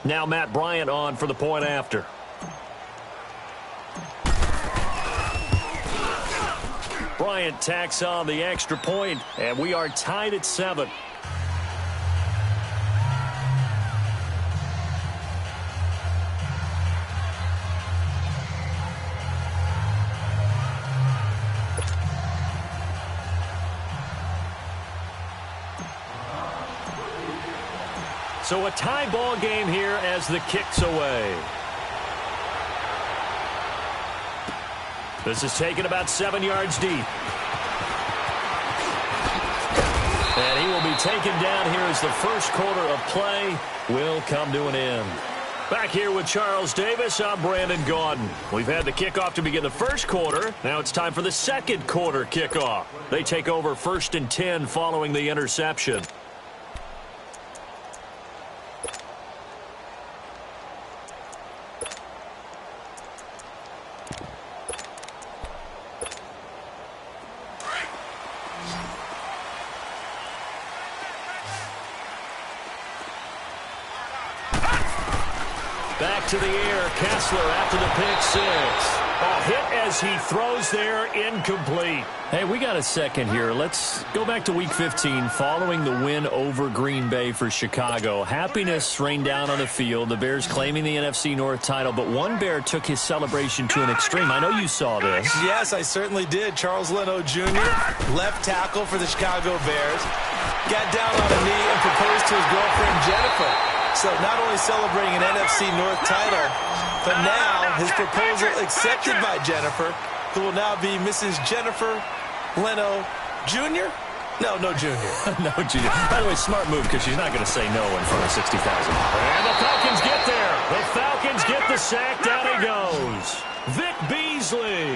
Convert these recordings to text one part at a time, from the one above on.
Now Matt Bryant on for the point after. Bryant tacks on the extra point, and we are tied at 7. So a tie ball game here as the kick's away. This is taken about 7 yards deep. And he will be taken down here as the first quarter of play will come to an end. Back here with Charles Davis, I'm Brandon Gaudin. We've had the kickoff to begin the first quarter. Now it's time for the second quarter kickoff. They take over 1st and 10 following the interception. Back to the air, Kessler after the pick 6. A hit as he throws there, incomplete. Hey, we got a second here. Let's go back to Week 15 following the win over Green Bay for Chicago. Happiness rained down on the field, the Bears claiming the NFC North title, but one Bear took his celebration to an extreme. I know you saw this. Yes, I certainly did. Charles Leno Jr., left tackle for the Chicago Bears, got down on a knee and proposed to his girlfriend Jennifer. So not only celebrating an NFC North title, but now his proposal accepted by Jennifer, who will now be Mrs. Jennifer Leno Jr.? No Junior. No Junior. By the way, smart move because she's not going to say no in front of 60,000. And the Falcons get there. The Falcons get the sack. Down he goes. Vic Beasley.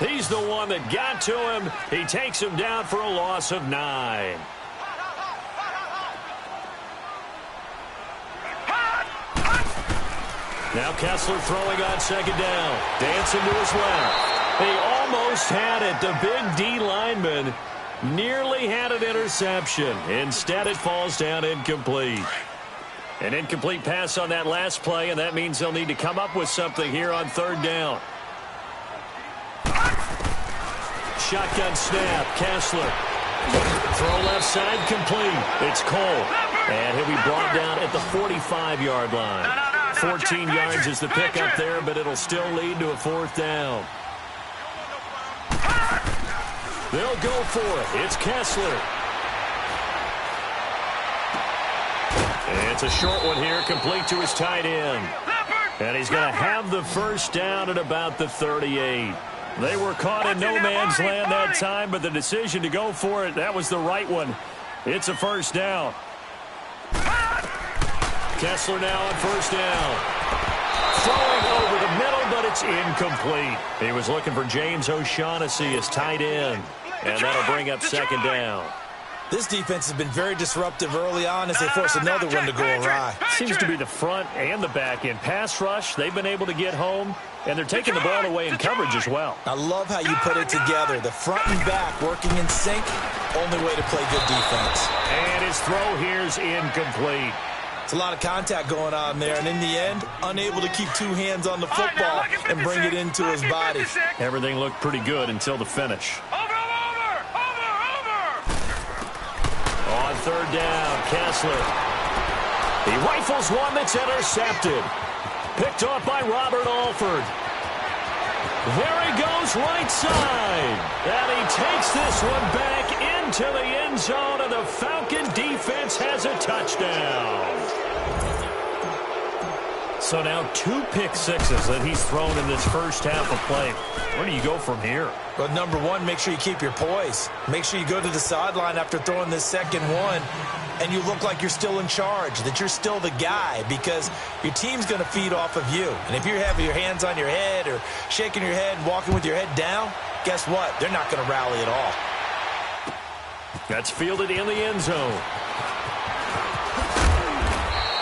He's the one that got to him. He takes him down for a loss of 9. Now Kessler throwing on second down. Dancing to his left. He almost had it. The big D lineman nearly had an interception. Instead, it falls down incomplete. An incomplete pass on that last play, and that means they'll need to come up with something here on 3rd down. Shotgun snap. Kessler. Throw left side complete. It's Cole. And he'll be brought down at the 45-yard line. 14 yards is the pickup there, but it'll still lead to a 4th down. They'll go for it. It's Kessler. And it's a short one here, complete to his tight end. And he's going to have the first down at about the 38. They were caught in no man's land that time, but the decision to go for it, that was the right one. It's a first down. Kessler now on 1st down. Throwing over the middle, but it's incomplete. He was looking for James O'Shaughnessy as tight end, and that'll bring up 2nd down. This defense has been very disruptive early on as they force another one to go awry. Seems to be the front and the back end. Pass rush, they've been able to get home, and they're taking the ball away in coverage as well. I love how you put it together. The front and back working in sync, only way to play good defense. And his throw here's incomplete. It's a lot of contact going on there, and in the end, unable to keep 2 hands on the football and bring it into his body. Everything looked pretty good until the finish. On 3rd down, Kessler. He rifles one that's intercepted. Picked off by Robert Alford. There he goes, right side. And he takes this one back into the end zone, and the Falcon defense has a touchdown. So now 2 pick sixes that he's thrown in this first half of play. Where do you go from here? Well, number one, make sure you keep your poise. Make sure you go to the sideline after throwing this second one, and you look like you're still in charge, that you're still the guy, because your team's going to feed off of you. And if you're having your hands on your head or shaking your head and walking with your head down, guess what? They're not going to rally at all. That's fielded in the end zone.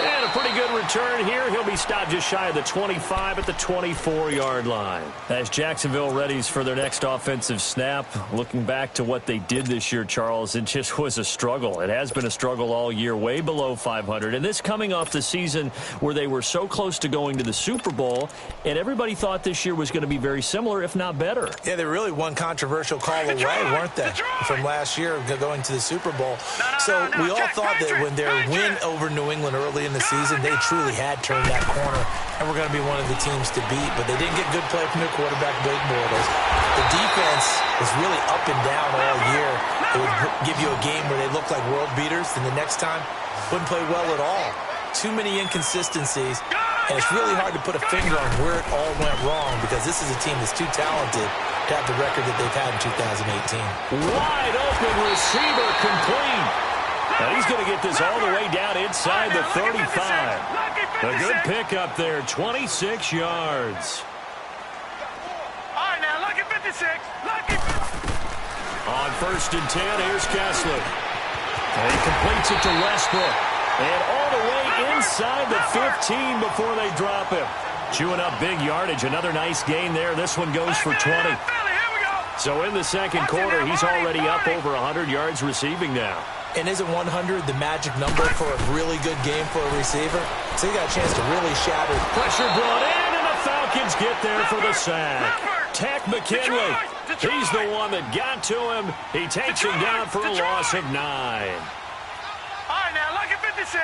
And a a pretty good return here. He'll be stopped just shy of the 25 at the 24-yard line. As Jacksonville readies for their next offensive snap, looking back to what they did this year, Charles, it just was a struggle. It has been a struggle all year, way below 500. And this coming off the season where they were so close to going to the Super Bowl, and everybody thought this year was going to be very similar, if not better. Yeah, they really one controversial call away, weren't they, from last year going to the Super Bowl. So we all thought that when their win over New England early in the season, they truly had turned that corner and were going to be one of the teams to beat, but they didn't get good play from their quarterback, Blake Bortles. The defense was really up and down all year. It would give you a game where they looked like world beaters, and the next time wouldn't play well at all. Too many inconsistencies, and it's really hard to put a finger on where it all went wrong because this is a team that's too talented to have the record that they've had in 2018. Wide open receiver complete. And he's going to get this all the way down inside the 35. A good pickup there, 26 yards. All right, now, look at 56. On 1st and 10, here's Kessler. And he completes it to Westbrook. And all the way inside the 15 before they drop him. Chewing up big yardage. Another nice gain there. This one goes for 20. So in the second quarter, he's already up over 100 yards receiving now. And isn't 100 the magic number for a really good game for a receiver? So he got a chance to really shatter. Pressure brought in, and the Falcons get there for the sack. Tack McKinley, he's the one that got to him. He takes him down for a loss of 9. All right, now, look at 56.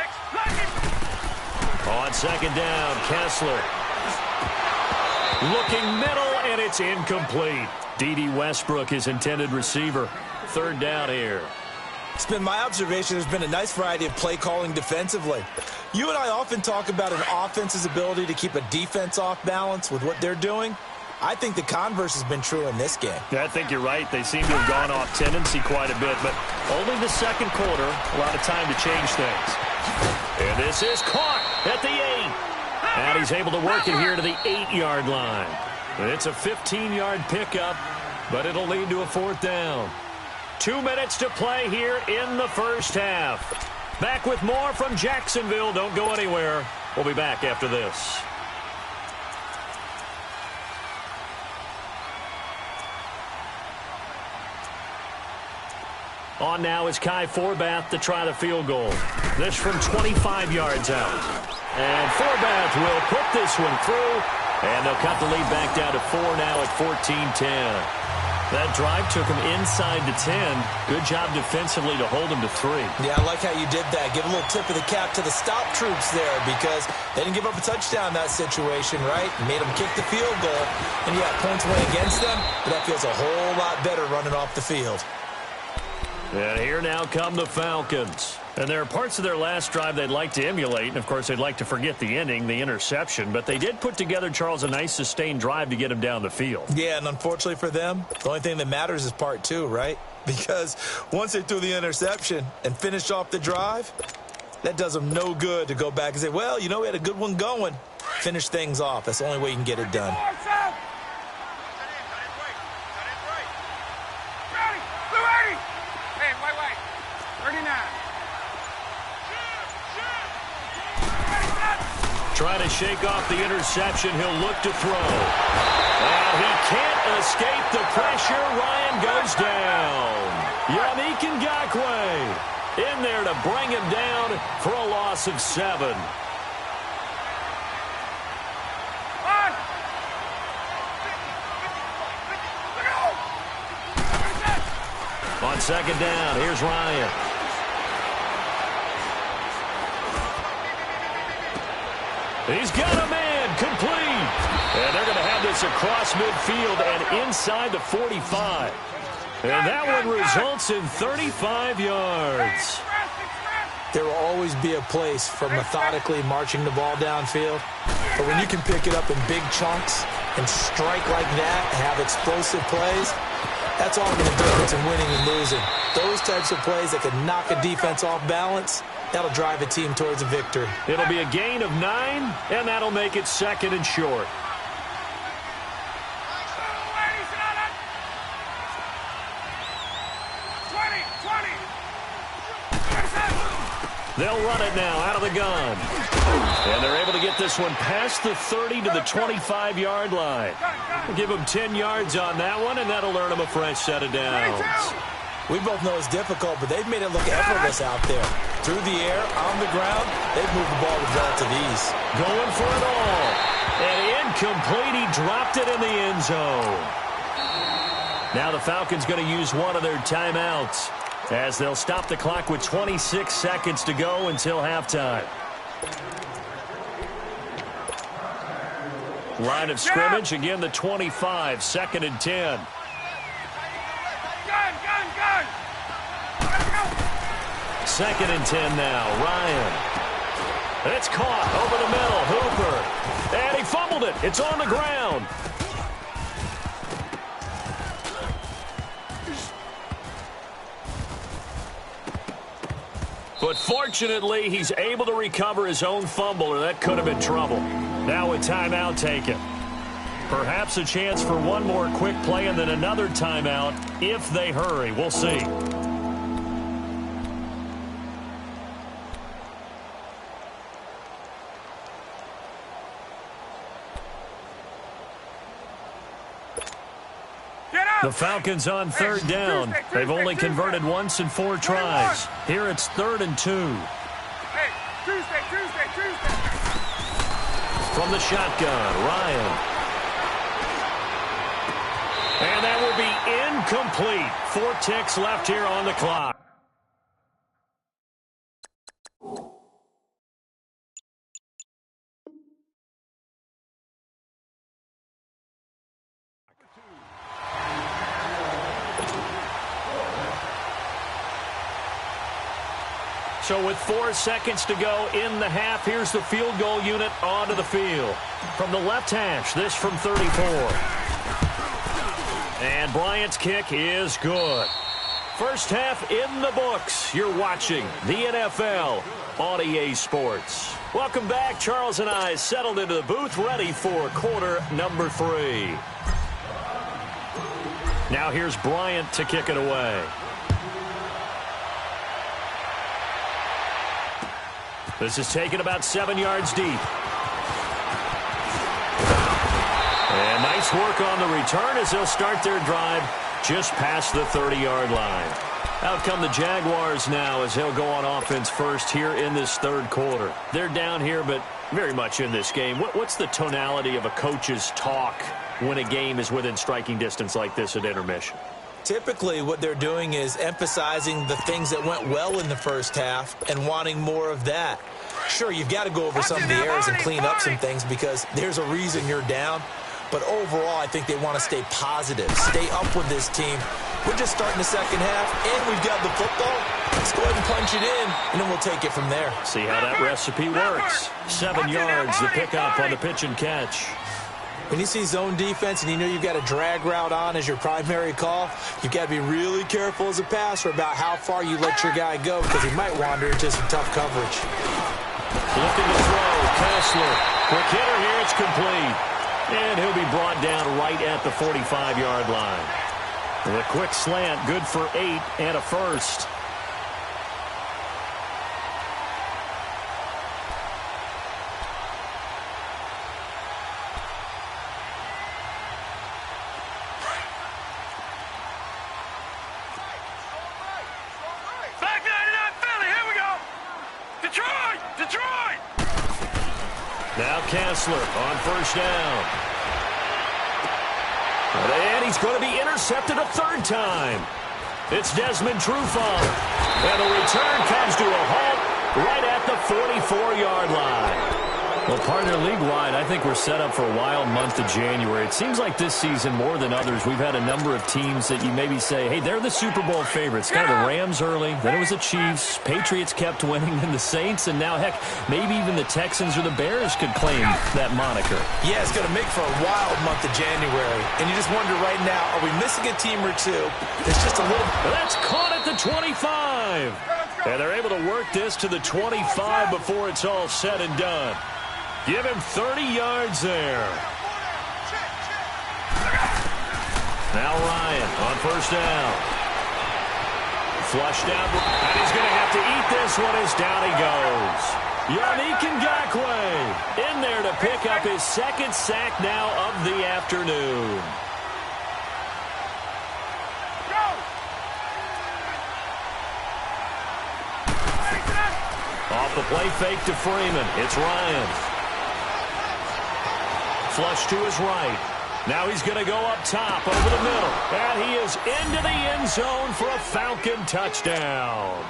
On 2nd down, Kessler. Looking middle, and it's incomplete. D.D. Westbrook, his intended receiver. 3rd down here. It's been my observation there's been a nice variety of play calling defensively. You and I often talk about an offense's ability to keep a defense off balance with what they're doing. I think the converse has been true in this game. I think you're right. They seem to have gone off tendency quite a bit, but only the second quarter, a lot of time to change things. And this is caught at the 8. And he's able to work it here to the 8-yard line. It's a 15-yard pickup, but it'll lead to a 4th down. 2 minutes to play here in the first half. Back with more from Jacksonville. Don't go anywhere. We'll be back after this. On now is Kai Forbath to try the field goal. This from 25 yards out. And Forbath will put this one through. And they'll cut the lead back down to 4 now at 14-10. That drive took him inside the 10. Good job defensively to hold him to 3. Yeah, I like how you did that. Give a little tip of the cap to the stop troops there because they didn't give up a touchdown in that situation, right? Made them kick the field goal. And, yeah, points went against them, but that feels a whole lot better running off the field. And here now come the Falcons. And there are parts of their last drive they'd like to emulate. And, of course, they'd like to forget the ending, the interception. But they did put together, Charles, a nice sustained drive to get him down the field. Yeah, and unfortunately for them, the only thing that matters is part 2, right? Because once they threw the interception and finished off the drive, that does them no good to go back and say, well, you know, we had a good one going. Finish things off. That's the only way you can get it done. Trying to shake off the interception. He'll look to throw. And he can't escape the pressure. Ryan goes down. Yannick Ngakoue in there to bring him down for a loss of 7. On 2nd down, here's Ryan. He's got a man, complete. And they're going to have this across midfield and inside the 45. And that one results in 35 yards. There will always be a place for methodically marching the ball downfield. But when you can pick it up in big chunks and strike like that, have explosive plays, that's all going to difference in winning and losing. Those types of plays that can knock a defense off balance, that'll drive a team towards a victory. It'll be a gain of 9, and that'll make it 2nd and short. They'll run it now out of the gun. And they're able to get this one past the 30 to the 25-yard line. We'll give them 10 yards on that one, and that'll earn them a fresh set of downs. We both know it's difficult, but they've made it look effortless out there. Through the air, on the ground, they've moved the ball with relative ease. Going for it all. And incomplete. He dropped it in the end zone. Now the Falcons going to use one of their timeouts as they'll stop the clock with 26 seconds to go until halftime. Line of scrimmage, again the 25, 2nd and 10. Gun! 2nd and 10 now, Ryan. It's caught over the middle, Hooper. And he fumbled it. It's on the ground. But fortunately, he's able to recover his own fumble, or that could have been trouble. Now a timeout taken. Perhaps a chance for one more quick play and then another timeout if they hurry. We'll see. The Falcons on 3rd down. They've only converted once in 4 tries. Here it's 3rd and 2. Hey, Tuesday. From the shotgun, Ryan. And that will be incomplete. 4 ticks left here on the clock. So with 4 seconds to go in the half, here's the field goal unit onto the field. From the left hash, this from 34. And Bryant's kick is good. First half in the books. You're watching the NFL on EA Sports. Welcome back. Charles and I settled into the booth, ready for quarter number 3. Now here's Bryant to kick it away. This is taken about 7 yards deep. And nice work on the return as they'll start their drive just past the 30-yard line. Out come the Jaguars now as they'll go on offense first here in this 3rd quarter. They're down here, but very much in this game. What's the tonality of a coach's talk when a game is within striking distance like this at intermission? Typically, what they're doing is emphasizing the things that went well in the first half and wanting more of that. Sure, you've got to go over some of the errors and clean up some things because there's a reason you're down. But overall, I think they want to stay positive, stay up with this team. We're just starting the second half, and we've got the football. Let's go ahead and punch it in, and then we'll take it from there. See how that recipe works. 7 yards, the pickup on the pitch and catch. When you see zone defense and you know you've got a drag route on as your primary call, you've got to be really careful as a passer about how far you let your guy go because he might wander into some tough coverage. Looking to throw, Kessler. Quick hitter here, it's complete. And he'll be brought down right at the 45-yard line. The quick slant, good for 8 and a first. Now Kessler on first down. And he's going to be intercepted a 3rd time. It's Desmond Trufant. And the return comes to a halt right at the 44-yard line. Well, partner, league-wide, I think we're set up for a wild month of January. It seems like this season, more than others, we've had a number of teams that you maybe say, hey, they're the Super Bowl favorites. Kind of the Rams early, then it was the Chiefs. Patriots kept winning, then the Saints, and now, heck, maybe even the Texans or the Bears could claim that moniker. Yeah, it's going to make for a wild month of January. And you just wonder right now, are we missing a team or two? It's just a little... That's caught at the 25. And they're able to work this to the 25 before it's all said and done. Give him 30 yards there. Now Ryan on first down. Flushed out, and he's going to have to eat this one as down he goes. Yannick Ngakoue in there to pick up his second sack now of the afternoon. Off the play fake to Freeman. It's Ryan. Flush to his right. Now he's going to go up top over the middle. And he is into the end zone for a Falcon touchdown.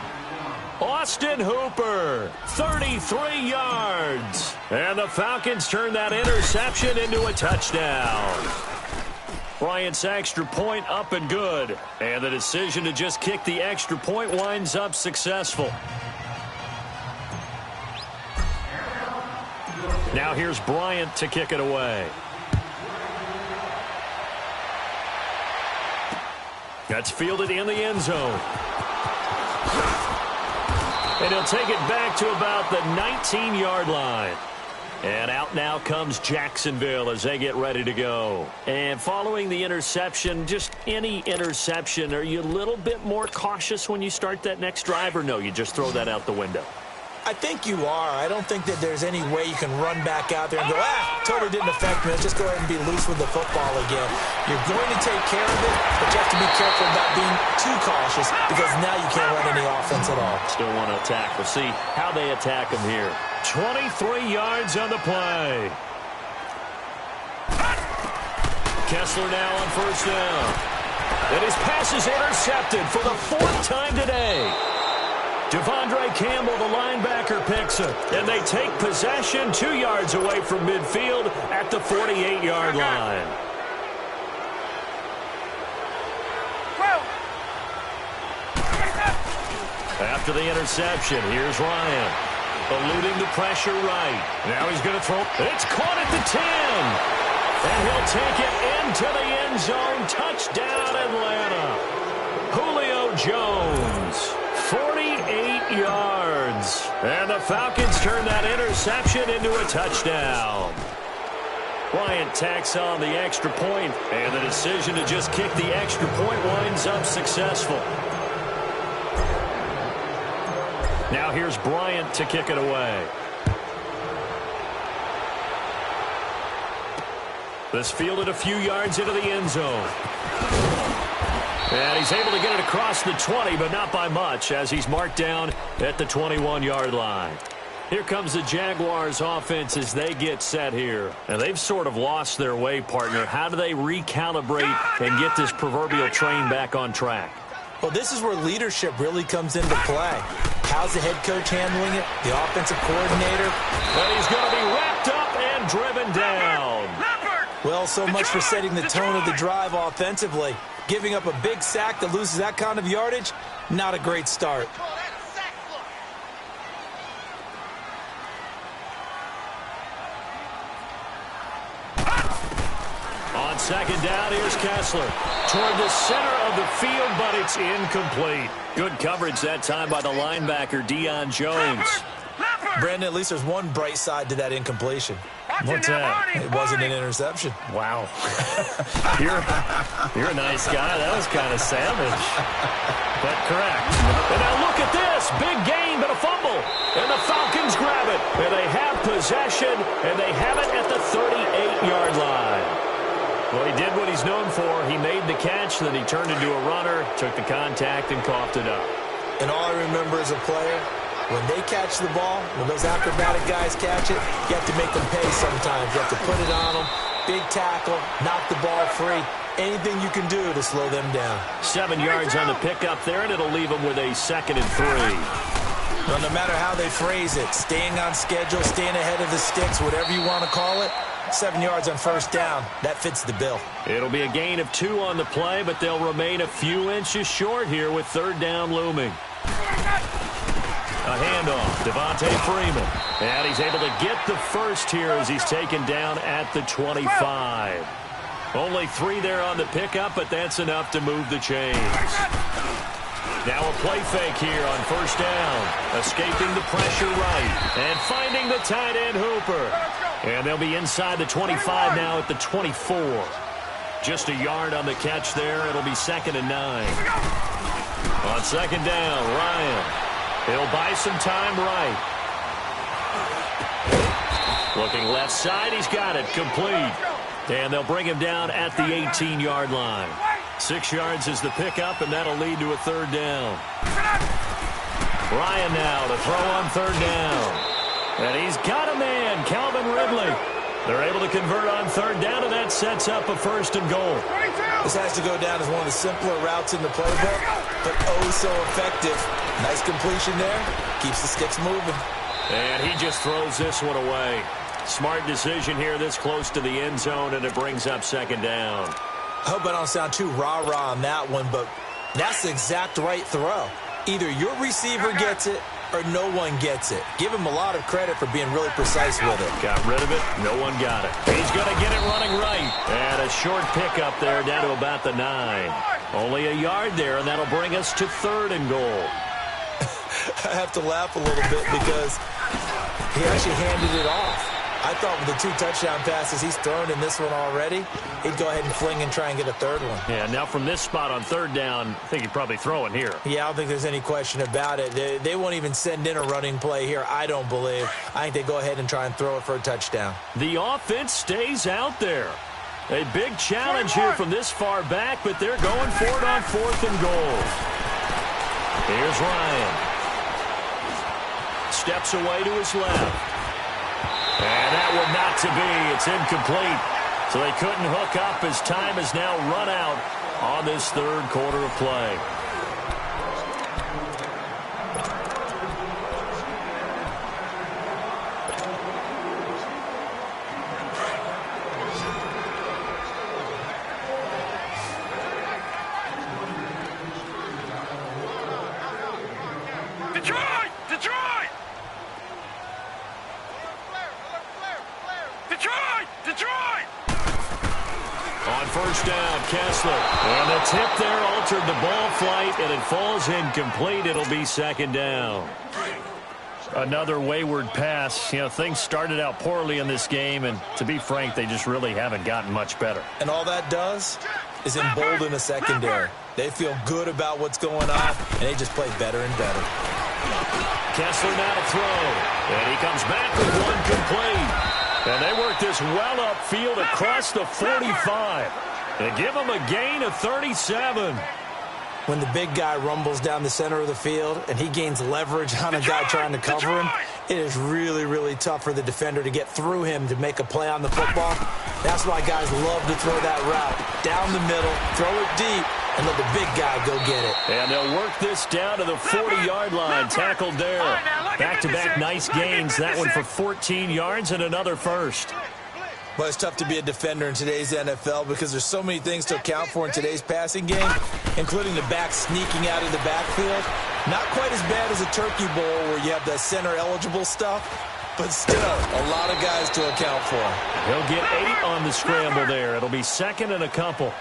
Austin Hooper, 33 yards. And the Falcons turn that interception into a touchdown. Bryant's extra point up and good. And the decision to just kick the extra point winds up successful. Now here's Bryant to kick it away. That's fielded in the end zone. And he'll take it back to about the 19-yard line. And out now comes Jacksonville as they get ready to go. And following the interception, just any interception, are you a little bit more cautious when you start that next drive, or no, you just throw that out the window? I think you are. I don't think that there's any way you can run back out there and go, totally didn't affect me. Let's just go ahead and be loose with the football again. You're going to take care of it, but you have to be careful about being too cautious because now you can't run any offense at all. Still want to attack. We'll see how they attack him here. 23 yards on the play. Kessler now on first down. And his pass is intercepted for the fourth time today. Devondre Campbell, the linebacker, picks it. And they take possession 2 yards away from midfield at the 48-yard line. After the interception, here's Ryan. Eluding the pressure right. Now he's going to throw. It's caught at the 10. And he'll take it into the end zone. Touchdown, Atlanta. Julio Jones. 48 yards. And the Falcons turn that interception into a touchdown. Bryant tacks on the extra point, and the decision to just kick the extra point winds up successful. Now here's Bryant to kick it away. This fielded a few yards into the end zone. And he's able to get it across the 20, but not by much, as he's marked down at the 21-yard line. Here comes the Jaguars offense as they get set here. And they've sort of lost their way, partner. How do they recalibrate and get this proverbial train back on track? Well, this is where leadership really comes into play. How's the head coach handling it? The offensive coordinator? And he's going to be wrapped up and driven down. Well, so much for setting the tone of the drive offensively. Giving up a big sack that loses that kind of yardage, not a great start. On second down, here's Kessler. Toward the center of the field, but it's incomplete. Good coverage that time by the linebacker, Deion Jones. Brandon, at least there's one bright side to that incompletion. What's that? It wasn't an interception. Wow. You're a nice guy. That was kind of savage. But correct. And now look at this. Big gain, but a fumble. And the Falcons grab it. And they have possession, and they have it at the 38-yard line. Well, he did what he's known for. He made the catch, then he turned into a runner, took the contact, and coughed it up. And all I remember as a player, when they catch the ball, when those acrobatic guys catch it, you have to make them pay sometimes. You have to put it on them, big tackle, knock the ball free. Anything you can do to slow them down. 7 yards on the pickup there, and it'll leave them with a 2nd and 3. Well, no matter how they phrase it, staying on schedule, staying ahead of the sticks, whatever you want to call it, 7 yards on first down. That fits the bill. It'll be a gain of 2 on the play, but they'll remain a few inches short here with 3rd down looming. A handoff, Devontae Freeman. And he's able to get the first here as he's taken down at the 25. Only 3 there on the pickup, but that's enough to move the chains. Now a play fake here on first down. Escaping the pressure right. And finding the tight end Hooper. And they'll be inside the 25 now at the 24. Just a yard on the catch there. It'll be 2nd and 9. On 2nd down, Ryan. He'll buy some time right. Looking left side, he's got it, complete. And they'll bring him down at the 18-yard line. 6 yards is the pickup, and that'll lead to a third down. Ryan now to throw on third down. And he's got a man, Calvin Ridley. They're able to convert on third down, and that sets up a first and goal. This has to go down as one of the simpler routes in the playbook, but oh so effective. Nice completion there. Keeps the sticks moving. And he just throws this one away. Smart decision here this close to the end zone, and it brings up second down. I hope I don't sound too rah-rah on that one, but that's the exact right throw. Either your receiver gets it or no one gets it. Give him a lot of credit for being really precise with it. Got rid of it. No one got it. He's going to get it running right. And a short pickup there down to about the 9. Only a yard there, and that'll bring us to third and goal. I have to laugh a little bit because he actually handed it off. I thought with the 2 touchdown passes he's thrown in this one already, he'd go ahead and fling and try and get a third one. Yeah, now from this spot on third down, I think he'd probably throw it here. Yeah, I don't think there's any question about it. They won't even send in a running play here, I don't believe. I think they go ahead and try and throw it for a touchdown. The offense stays out there. A big challenge here from this far back, but they're going for it on fourth and goal. Here's Ryan. Steps away to his left. And that one not to be. It's incomplete. So they couldn't hook up as time has now run out on this third quarter of play. Detroit! Detroit! Detroit! Detroit! On first down, Kessler. And the tip there altered the ball flight, and it falls incomplete. It'll be second down. Another wayward pass. You know, things started out poorly in this game, and to be frank, they just really haven't gotten much better. And all that does is embolden a secondary. They feel good about what's going on, and they just play better and better. Kessler now to throw. And he comes back with one complete. And they work this well upfield across the 45. They give him a gain of 37. When the big guy rumbles down the center of the field and he gains leverage on a guy trying to cover him, it is really, really tough for the defender to get through him to make a play on the football. That's why guys love to throw that route. Down the middle, throw it deep, and let the big guy go get it. And they'll work this down to the 40-yard line. Tackled there. Back-to-back nice gains. That one for 14 yards and another first. But it's tough to be a defender in today's NFL because there's so many things to account for in today's passing game, including the back sneaking out of the backfield. Not quite as bad as a turkey bowl where you have the center-eligible stuff, but still a lot of guys to account for. He'll get 8 on the scramble there. It'll be second and a couple.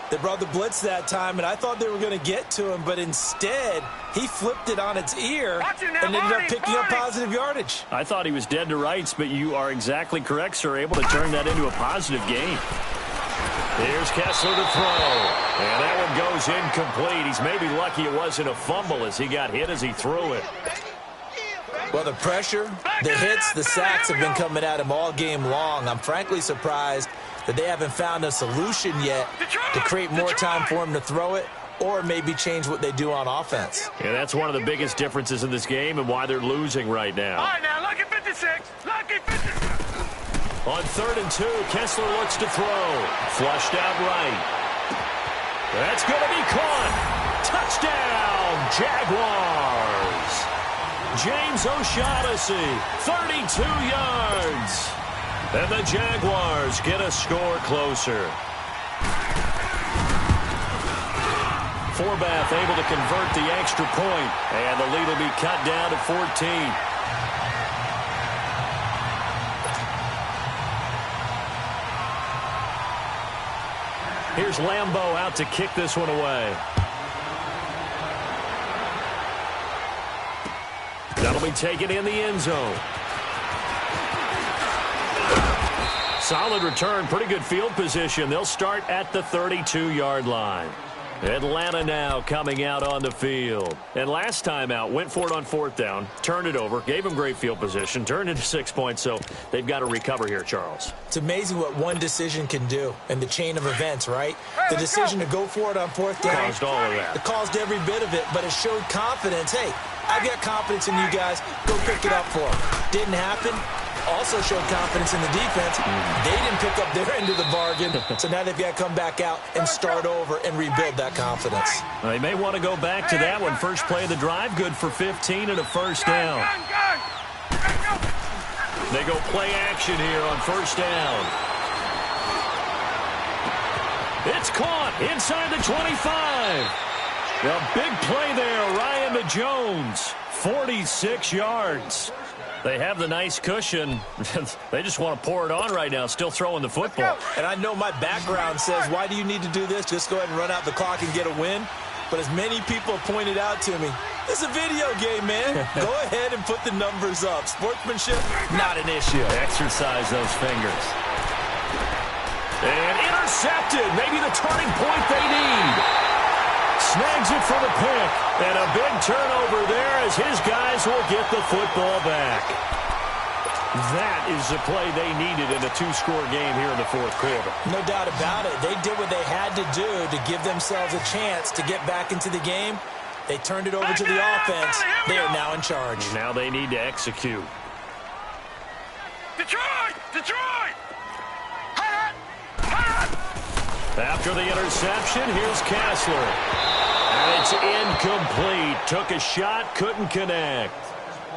They brought the blitz that time, and I thought they were going to get to him, but instead he flipped it on its ear and ended up picking up positive yardage. I thought he was dead to rights, but you are exactly correct, sir. Able to turn that into a positive gain. Here's Kessler to throw. And that one goes incomplete. He's maybe lucky it wasn't a fumble as he got hit as he threw it. Well, the pressure, the hits, the sacks have been coming at him all game long. I'm frankly surprised that they haven't found a solution yet to create more time for him to throw it or maybe change what they do on offense. Yeah, that's one of the biggest differences in this game and why they're losing right now. All right, now, lucky 56. Lucky 56. On 3rd and 2, Kessler looks to throw. Flushed out right. That's going to be caught. Touchdown, Jaguars. James O'Shaughnessy, 32 yards. And the Jaguars get a score closer. Forbath able to convert the extra point, and the lead will be cut down to 14. Here's Lambeau out to kick this one away. That'll be taken in the end zone. Solid return, pretty good field position. They'll start at the 32-yard line. Atlanta now coming out on the field. And last time out, went for it on 4th down, turned it over, gave them great field position, turned into 6 points, so they've got to recover here, Charles. It's amazing what one decision can do in the chain of events, right? The decision to go for it on 4th down. Caused all of that. It caused every bit of it, but it showed confidence. Hey, I've got confidence in you guys. Go pick it up for them. Didn't happen. Also showed confidence in the defense. They didn't pick up their end of the bargain, so now they've got to come back out and start over and rebuild that confidence. They may want to go back to that one. First play of the drive, good for 15 and a first down. They go play action here on 1st down. It's caught inside the 25. A big play there, Ryan to Jones, 46 yards. They have the nice cushion. They just want to pour it on right now, still throwing the football. And I know my background says, why do you need to do this? Just go ahead and run out the clock and get a win. But as many people have pointed out to me, it's a video game, man. Go ahead and put the numbers up. Sportsmanship, not an issue. Exercise those fingers. And intercepted. Maybe the turning point they need. Snags it for the pick. And a big turnover there as his guys will get the football back. That is the play they needed in a 2-score game here in the 4th quarter. No doubt about it. They did what they had to do to give themselves a chance to get back into the game. They turned it over to the offense. They are now in charge. Now they need to execute. Detroit! Detroit! After the interception, here's Kessler. And it's incomplete. Took a shot, couldn't connect.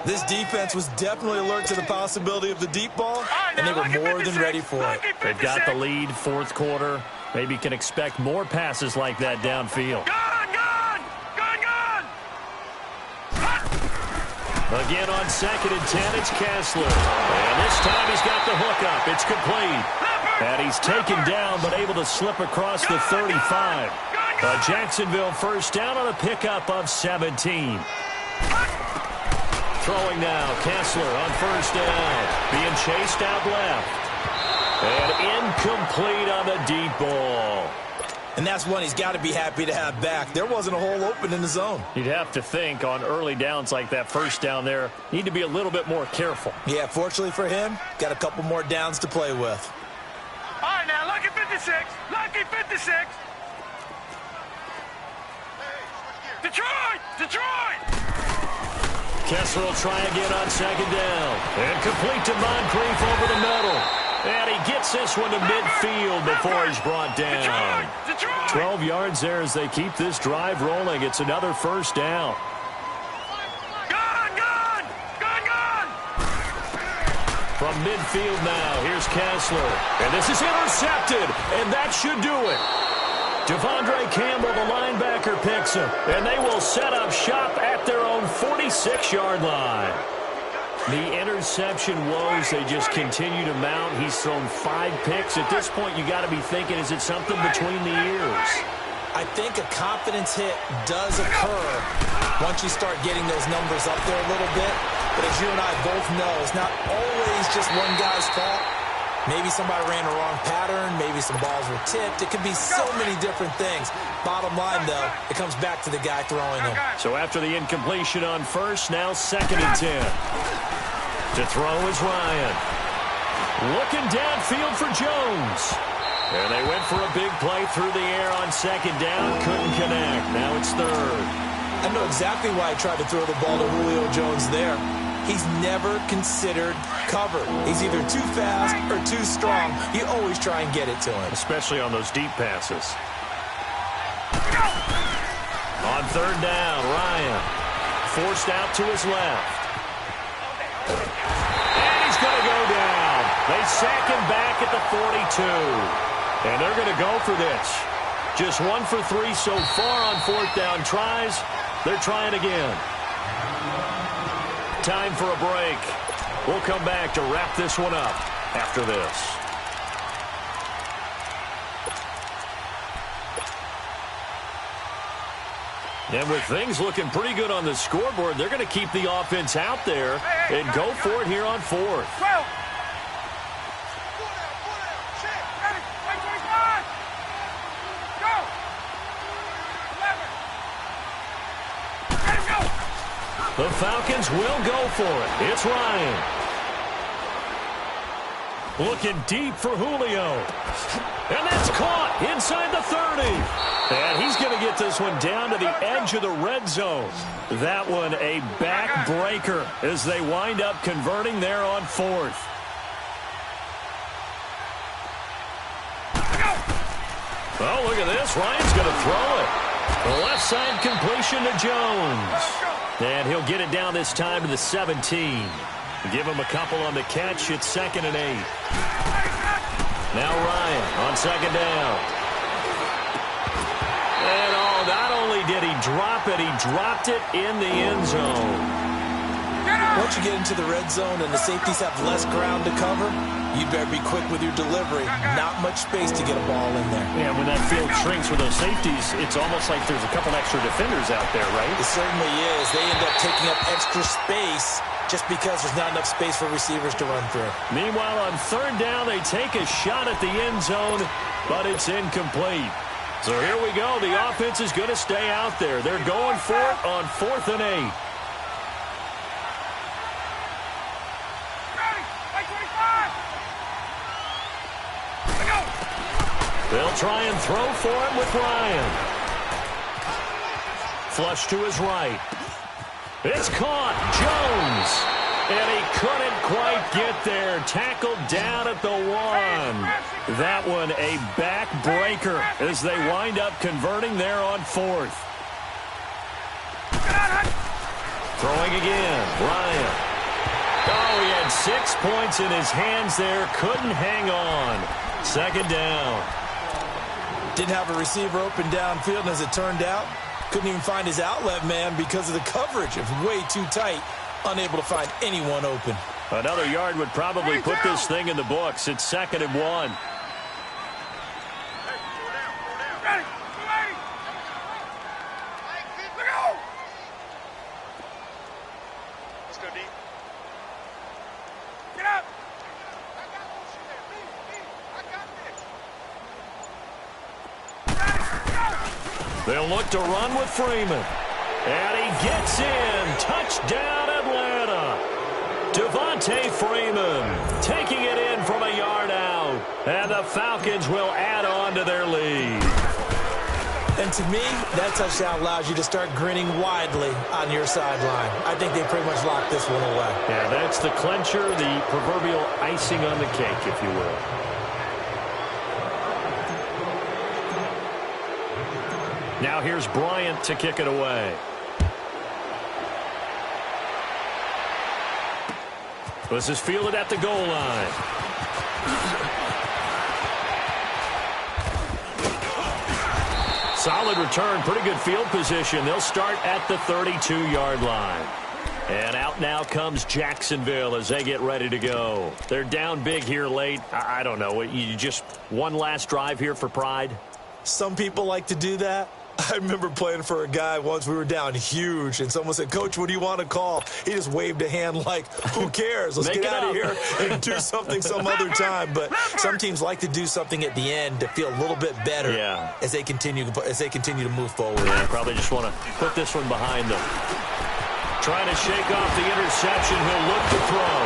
This defense was definitely alert to the possibility of the deep ball, and they were more than ready for it. They've got the lead, 4th quarter. Maybe can expect more passes like that downfield. Again on 2nd and 10, it's Kessler. And this time he's got the hook up. It's complete. And he's taken down but able to slip across the 35. Jacksonville first down on a pickup of 17. Throwing now, Kessler on 1st down. Being chased out left. And incomplete on the deep ball. And that's one he's got to be happy to have back. There wasn't a hole open in the zone. You'd have to think on early downs like that, 1st down there, need to be a little bit more careful. Yeah, fortunately for him, got a couple more downs to play with. All right, now, lucky 56. Lucky 56. Detroit! Detroit! Kessler will try again on 2nd down. And complete to Moncrief over the middle. And he gets this one to midfield before he's brought down. 12 yards there as they keep this drive rolling. It's another 1st down. From midfield now, here's Kessler. And this is intercepted, and that should do it. Devondre Campbell, the linebacker, picks him. And they will set up shop at their own 46-yard line. The interception woes, they just continue to mount. He's thrown 5 picks. At this point, you got to be thinking, is it something between the ears? I think a confidence hit does occur once you start getting those numbers up there a little bit. But as you and I both know, it's not always just one guy's fault. Maybe somebody ran a wrong pattern. Maybe some balls were tipped. It could be so many different things. Bottom line, though, it comes back to the guy throwing them. So after the incompletion on 1st, now 2nd and 10. To throw is Ryan. Looking downfield for Jones. And they went for a big play through the air on 2nd down. Couldn't connect. Now it's 3rd. I know exactly why I tried to throw the ball to Julio Jones there. He's never considered cover. He's either too fast or too strong. You always try and get it to him. Especially on those deep passes. On 3rd down, Ryan. Forced out to his left. And he's going to go down. They sack him back at the 42. And they're going to go for this. Just 1 for 3 so far on 4th down tries. They're trying again. Time for a break. We'll come back to wrap this one up after this. And with things looking pretty good on the scoreboard, they're going to keep the offense out there and go for it here on 4th. The Falcons will go for it. It's Ryan. Looking deep for Julio. And that's caught inside the 30. And he's going to get this one down to the edge of the red zone. That one a backbreaker as they wind up converting there on 4th. Oh, look at this. Ryan's going to throw it. The left side completion to Jones. And he'll get it down this time to the 17. Give him a couple on the catch. It's 2nd and 8. Now Ryan on 2nd down. And not only did he drop it, he dropped it in the end zone. Once you get into the red zone and the safeties have less ground to cover, you better be quick with your delivery. Not much space to get a ball in there. Yeah, when that field shrinks with those safeties, it's almost like there's a couple extra defenders out there, right? It certainly is. They end up taking up extra space just because there's not enough space for receivers to run through. Meanwhile, on 3rd down, they take a shot at the end zone, but it's incomplete. So here we go. The offense is going to stay out there. They're going for it on 4th and 8. They'll try and throw for him with Ryan. Flush to his right. It's caught. Jones. And he couldn't quite get there. Tackled down at the 1. That one a backbreaker as they wind up converting there on 4th. Throwing again. Ryan. Oh, he had 6 points in his hands there. Couldn't hang on. 2nd down. Didn't have a receiver open downfield, and as it turned out, couldn't even find his outlet man because of the coverage. It was way too tight, unable to find anyone open. Another yard would probably put this thing in the books. It's 2nd and 1. Let's go deep. Get up. They'll look to run with Freeman. And he gets in. Touchdown, Atlanta. Devontae Freeman taking it in from a yard out. And the Falcons will add on to their lead. And to me, that touchdown allows you to start grinning widely on your sideline. I think they pretty much locked this one away. Yeah, that's the clincher, the proverbial icing on the cake, if you will. Now here's Bryant to kick it away. This is fielded at the goal line. Solid return, pretty good field position. They'll start at the 32-yard line. And out now comes Jacksonville as they get ready to go. They're down big here late. I don't know. You just one last drive here for pride? Some people like to do that. I remember playing for a guy once. We were down huge, and someone said, "Coach, what do you want to call?" He just waved a hand like, who cares? Let's get out of here and do something some other time. But some teams like to do something at the end to feel a little bit better as they continue to move forward. Yeah, probably just want to put this one behind them. Trying to shake off the interception. He'll look to throw.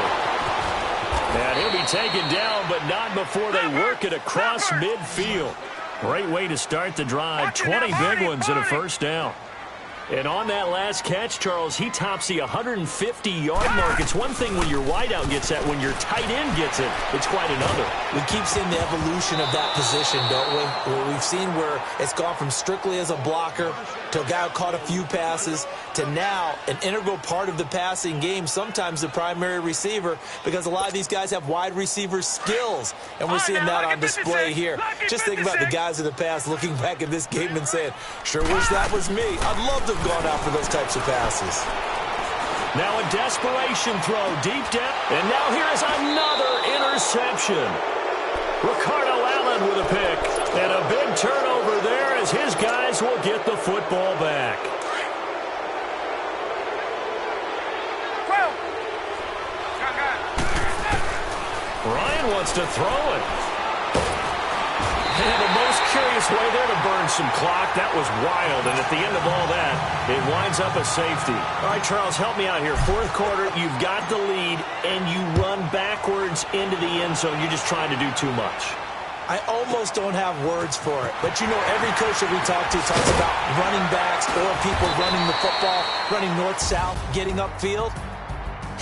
And he'll be taken down, but not before they work it across midfield. Great way to start the drive. 20 big ones and a first down. And on that last catch, Charles, he tops the 150-yard mark. It's one thing when your wideout gets that. When your tight end gets it, it's quite another. We keep seeing the evolution of that position, don't we? Where we've seen where it's gone from strictly as a blocker to a guy who caught a few passes to now an integral part of the passing game, sometimes the primary receiver, because a lot of these guys have wide receiver skills, and we're seeing that on display here. Just think about the guys in the past looking back at this game and saying, sure wish that was me. I'd love to have gone out for those types of passes. Now a desperation throw deep down, and now here is another interception. Ricardo Allen with a pick, and a big turnover there as his guys will get the football back. Ryan wants to throw it. And the most Just curious way there to burn some clock. That was wild, and at the end of all that, it winds up a safety. All right, Charles, help me out here. Fourth quarter, you've got the lead, and you run backwards into the end zone. You're just trying to do too much. I almost don't have words for it. But, you know, every coach that we talk to talks about running backs or people running the football, running north-south, getting upfield.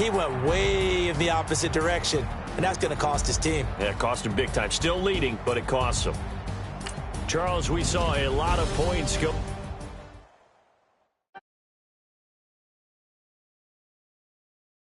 He went way in the opposite direction, and that's going to cost his team. Yeah, it cost him big time. Still leading, but it costs him. Charles, we saw a lot of points go.